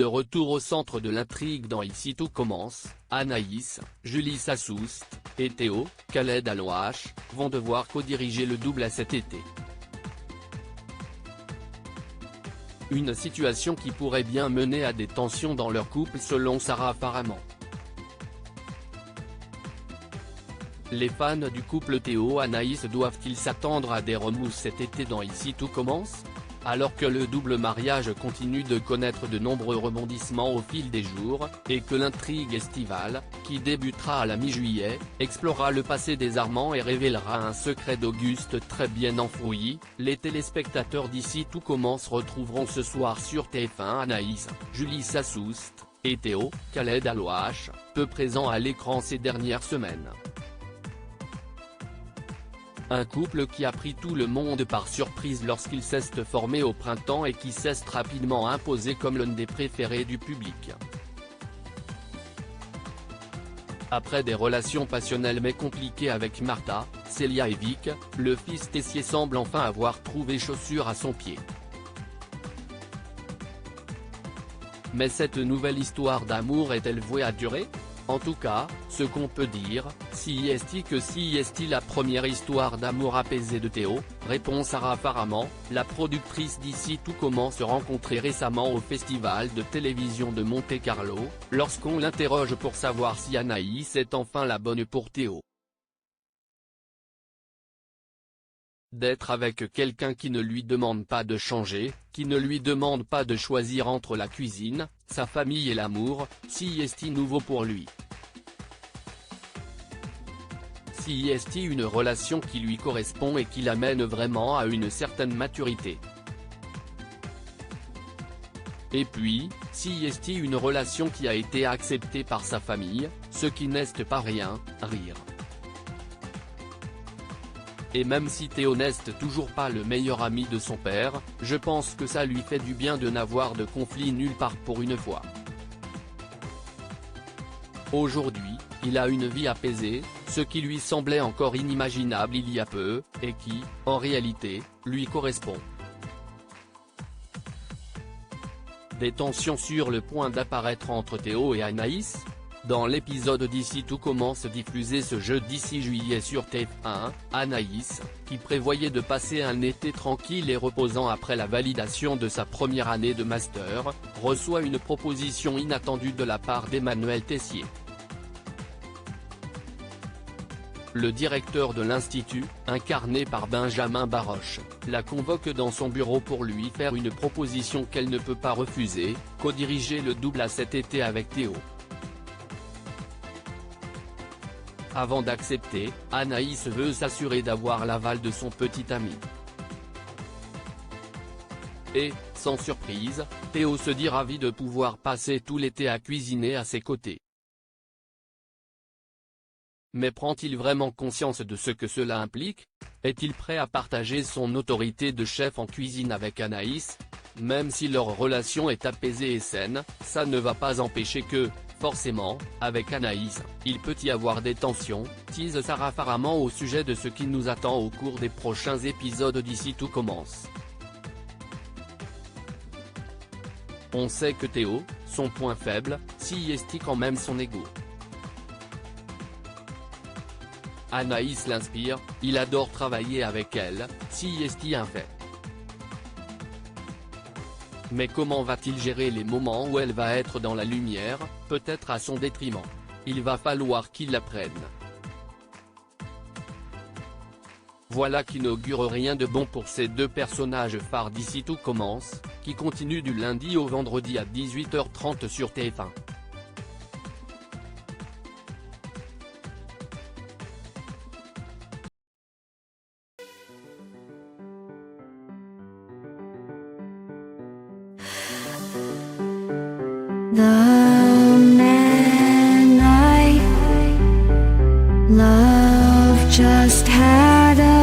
De retour au centre de l'intrigue dans Ici tout commence, Anaïs, Julie Sassoust, et Théo, Khaled Alouache, vont devoir co-diriger le double à cet été. Une situation qui pourrait bien mener à des tensions dans leur couple selon Sarah Faraman. Les fans du couple Théo-Anaïs doivent-ils s'attendre à des remous cet été dans Ici tout commence ? Alors que le double mariage continue de connaître de nombreux rebondissements au fil des jours, et que l'intrigue estivale, qui débutera à la mi-juillet, explorera le passé des Armands et révélera un secret d'Auguste très bien enfoui, les téléspectateurs d'Ici tout commence retrouveront ce soir sur TF1 Anaïs, Julie Sassoust, et Théo, Khaled Alouache, peu présent à l'écran ces dernières semaines. Un couple qui a pris tout le monde par surprise lorsqu'il s'est formé au printemps et qui s'est rapidement imposé comme l'un des préférés du public. Après des relations passionnelles mais compliquées avec Martha, Célia et Vic, le fils Tessier semble enfin avoir trouvé chaussure à son pied. Mais cette nouvelle histoire d'amour est-elle vouée à durer ? En tout cas, ce qu'on peut dire, si est-il la première histoire d'amour apaisée de Théo, répond Sarah Faraman, la productrice d'Ici tout commence rencontrée récemment au festival de télévision de Monte-Carlo, lorsqu'on l'interroge pour savoir si Anaïs est enfin la bonne pour Théo. D'être avec quelqu'un qui ne lui demande pas de changer, qui ne lui demande pas de choisir entre la cuisine, sa famille et l'amour, si est-il nouveau pour lui. Si est-il une relation qui lui correspond et qui l'amène vraiment à une certaine maturité. Et puis, si est-il une relation qui a été acceptée par sa famille, ce qui n'est pas rien, rire. Et même si Théo n'est toujours pas le meilleur ami de son père, je pense que ça lui fait du bien de n'avoir de conflit nulle part pour une fois. Aujourd'hui, il a une vie apaisée, ce qui lui semblait encore inimaginable il y a peu, et qui, en réalité, lui correspond. Des tensions sur le point d'apparaître entre Théo et Anaïs ? Dans l'épisode d'Ici tout commence diffusé ce jeudi 6 juillet sur TF1, Anaïs, qui prévoyait de passer un été tranquille et reposant après la validation de sa première année de master, reçoit une proposition inattendue de la part d'Emmanuel Tessier. Le directeur de l'Institut, incarné par Benjamin Baroche, la convoque dans son bureau pour lui faire une proposition qu'elle ne peut pas refuser, co-diriger le double à cet été avec Théo. Avant d'accepter, Anaïs veut s'assurer d'avoir l'aval de son petit ami. Et, sans surprise, Théo se dit ravi de pouvoir passer tout l'été à cuisiner à ses côtés. Mais prend-il vraiment conscience de ce que cela implique ? Est-il prêt à partager son autorité de chef en cuisine avec Anaïs ? Même si leur relation est apaisée et saine, ça ne va pas empêcher que, forcément, avec Anaïs, il peut y avoir des tensions, tease Sarah Faraman au sujet de ce qui nous attend au cours des prochains épisodes d'Ici tout commence. On sait que Théo, son point faible, si est quand même son ego. Anaïs l'inspire, il adore travailler avec elle, si est un fait. Mais comment va-t-il gérer les moments où elle va être dans la lumière, peut-être à son détriment ? Il va falloir qu'il l'apprenne. Voilà qui n'augure rien de bon pour ces deux personnages phares d'Ici tout commence, qui continuent du lundi au vendredi à 18h30 sur TF1. The man I love just had a